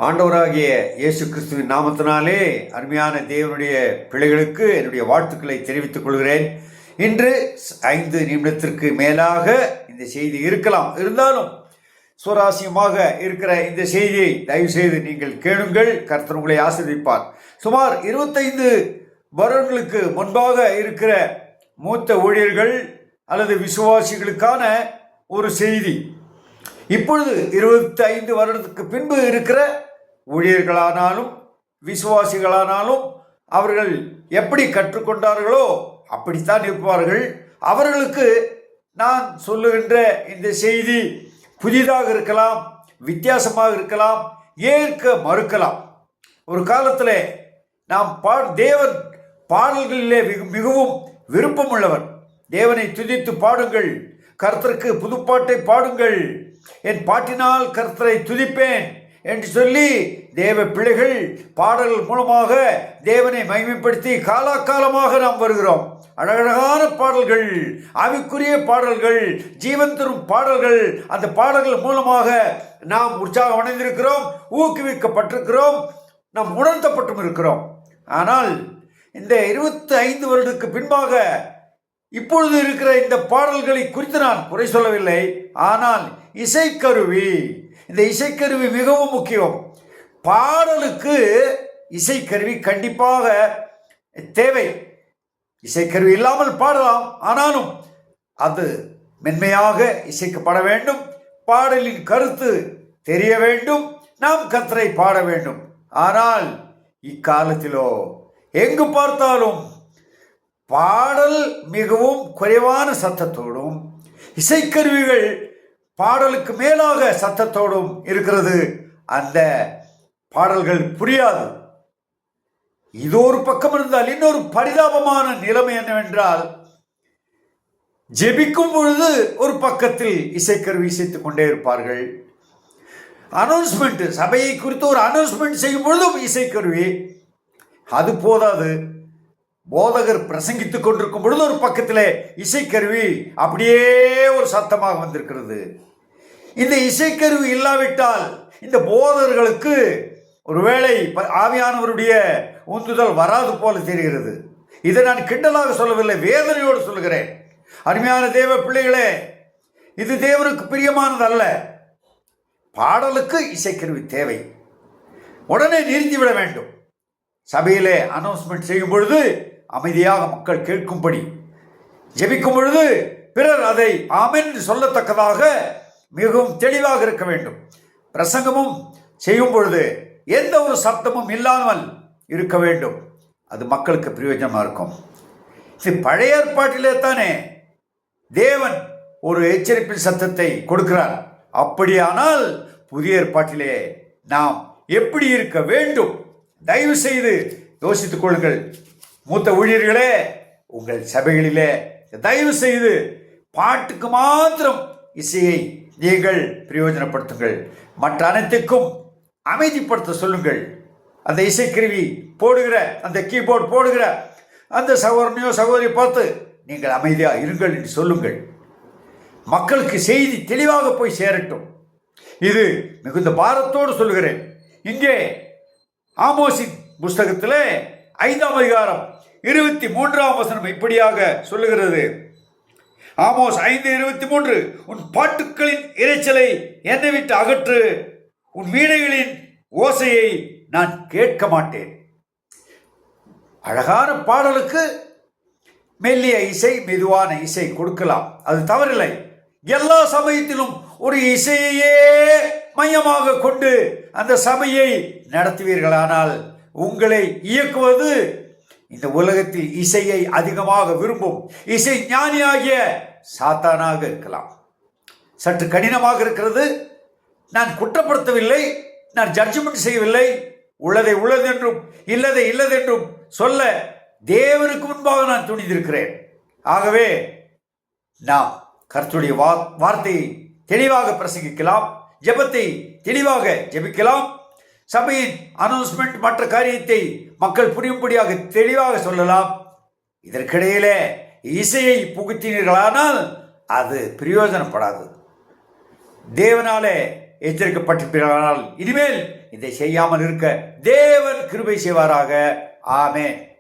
ஆண்டவராகிய இயேசு கிறிஸ்துவின் நாமத்தினாலே அருமையான தேவனுடைய பிள்ளைகளுக்கு என்னுடைய வாழ்த்துக்களை தெரிவித்துக் கொள்கிறேன். இன்று 5 நிமிடத்திற்கு மேலாக இந்த செய்தி இருந்தாலும் சுவாரஸ்யமாக இருக்கிற இந்த செய்தியை தயவு செய்து நீங்கள் கேளுங்கள். கர்த்தர் உங்களை ஆசீர்வதிப்பார். சுமார் 25 வருடங்களுக்கு முன்பாக இருக்கிற மூத்த ஊழியர்கள் அல்லது விசுவாசிகளுக்கான ஒரு செய்தி. இப்பொழுது 25 வருடத்துக்கு பின்பு இருக்கிற ஊழியர்களானாலும் விசுவாசிகளானாலும் அவர்கள் எப்படி கற்றுக்கொண்டார்களோ அப்படித்தான் இருப்பார்கள். அவர்களுக்கு நான் சொல்லுகின்ற இந்த செய்தி புதிதாக இருக்கலாம், வித்தியாசமாக இருக்கலாம், ஏற்க மறுக்கலாம். ஒரு காலத்தில் நாம் தேவன் பாடல்களிலே மிகவும் விருப்பம் உள்ளவர். தேவனை துதித்து பாடுங்கள், கர்த்தருக்கு புதுப்பாட்டை பாடுங்கள், என் பாட்டினால் கர்த்தரை துதிப்பேன் என்று சொல்லி தேவ பிள்ளைகள் பாடல்கள் மூலமாக தேவனை மகிமைப்படுத்தி காலாகாலமாக நாம் வருகிறோம். அழகழகான பாடல்கள், ஆவிக்குரிய பாடல்கள், ஜீவன் தரும் பாடல்கள். அந்த பாடல்கள் மூலமாக நாம் உற்சாகம் அடைந்திருக்கிறோம், ஊக்குவிக்கப்பட்டிருக்கிறோம், நாம் உணர்த்தப்பட்டும் இருக்கிறோம். ஆனால் இந்த 25 வருடத்துக்கு பின்பாக இப்பொழுது இருக்கிற இந்த பாடல்களை குறித்து நான் குறை சொல்லவில்லை. ஆனால் இசைக்கருவி, இந்த இசைக்கருவி மிகவும் முக்கியம். பாடலுக்கு இசைக்கருவி கண்டிப்பாக தேவை. இசைக்கருவி இல்லாமல் பாடலாம், ஆனாலும் அது மென்மையாக இசைக்கப்பட வேண்டும். பாடலின் கருத்து தெரிய வேண்டும், நாம் கர்த்தரை பாட வேண்டும். ஆனால் இக்காலத்திலோ எங்கு பார்த்தாலும் பாடல் மிகவும் குறைவான சத்தத்தோடும் இசைக்கருவிகள் பாடலுக்கு மேலாக சத்தத்தோடும் இருக்கிறது. அந்த பாடல்கள் புரியாது. இது ஒரு பக்கம் இருந்தால் இன்னொரு பரிதாபமான நிலைமை என்னவென்றால், ஜெபிக்கும் பொழுது ஒரு பக்கத்தில் இசைக்கருவி இசைத்துக் கொண்டே இருப்பார்கள். அனௌன்ஸ்மெண்ட், சபையை குறித்து ஒரு அனௌன்ஸ்மெண்ட் செய்யும் பொழுதும் இசைக்கருவி. அது போதாது, போதகர் பிரசங்கித்துக் கொண்டிருக்கும் பொழுது ஒரு பக்கத்தில் இசைக்கருவி அப்படியே ஒரு சத்தமாக வந்திருக்கிறது. இந்த இசைக்கருவி இல்லாவிட்டால் இந்த போதகர்களுக்கு ஒருவேளை ஆவியானவருடைய உந்துதல் வராது போல தெரிகிறது. இதை நான் கிண்டலாக சொல்லவில்லை, வேதனையோடு சொல்லுகிறேன். அருமையான தேவ பிள்ளைகளே, இது தேவனுக்கு பிரியமானதல்ல. பாடலுக்கு இசைக்கருவி தேவை. உடனே நிறுத்திவிட வேண்டும். சபையிலே அனௌன்ஸ்மெண்ட் செய்யும் பொழுது அமைதியாக மக்கள் கேட்கும்படி, ஜெபிக்கும் பொழுது பிறர் அதை ஆமென் சொல்லத்தக்கதாக மிகவும் தெளிவாக இருக்க வேண்டும். பிரசங்கமும் செய்யும் பொழுது எந்த ஒரு சத்தமும் இல்லாமல் இருக்க வேண்டும். அது மக்களுக்கு பிரயோஜனமாக இருக்கும். இது பழைய ஏற்பாட்டிலே தானே தேவன் ஒரு எச்சரிப்பின் சத்தத்தை கொடுக்கிறார். அப்படியானால் புதிய ஏற்பாட்டிலே நாம் எப்படி இருக்க வேண்டும்? தயவு செய்து யோசித்துக் கொள்ளுங்கள். மூத்த ஊழியர்களே, உங்கள் சபைகளிலே தயவு செய்து பாட்டுக்கு மாத்திரம் இசையை நீங்கள் பிரயோஜனப்படுத்துங்கள். மற்ற அனைத்துக்கும் அமைதிப்படுத்த சொல்லுங்கள். அந்த இசைக்கருவி போடுகிற, அந்த கீபோர்டு போடுகிற அந்த சகோதரனையோ சகோதரியை பார்த்து நீங்கள் அமைதியாக இருங்கள் என்று சொல்லுங்கள். மக்களுக்கு செய்தி தெளிவாக போய் சேரட்டும். இது மிகுந்த பாரத்தோடு சொல்லுகிறேன். இங்கே ஆமோசின் புஸ்தகத்தில் 5ஆம் அதிகாரம் 23ஆம் வசனம் இப்படியாக சொல்லுகிறது. ஆமோஸ் 5:23, உன் பாட்டுக்களின் இரைச்சலை என்னை விட்டு அகற்று, உன் வீணைகளின் ஓசையை நான் கேட்க மாட்டேன். அழகான பாடலுக்கு மெல்லிய இசை, மெதுவான இசை கொடுக்கலாம், அது தவறில்லை. எல்லா சமயத்திலும் ஒரு இசையையே மையமாக கொண்டு அந்த சபையை நடத்துவீர்களானால் உங்களை இயக்குவது இந்த உலகத்தில் இசையை அதிகமாக விரும்பும் இசை ஞானியாகிய சாத்தானாக இருக்கலாம். சற்று கடினமாக இருக்கிறது. நான் குற்றப்படுத்தவில்லை, நான் ஜட்ஜ்மெண்ட் செய்யவில்லை. உள்ளதை உள்ளதென்றும் இல்லதை இல்லதென்றும் சொல்ல தேவனுக்கு முன்பாக நான் துணிந்திருக்கிறேன். ஆகவே நாம் கர்த்தருடைய வார்த்தையை தெளிவாக பிரசங்கிக்கலாம், ஜெபத்தை தெளிவாக ஜெபிக்கலாம், சபையின் அனௌன்ஸ்மெண்ட் மற்ற காரியத்தை மக்கள் புரியும்படியாக தெளிவாக சொல்லலாம். இதற்கிடையிலே இசையை புகுத்தினீர்களானால் அது பிரயோஜனப்படாது. தேவனாலே எச்சரிக்கப்பட்டிருப்பீர்களானால் இனிமேல் இதை செய்யாமல் இருக்க தேவன் கிருபை செய்வாராக. ஆமென்.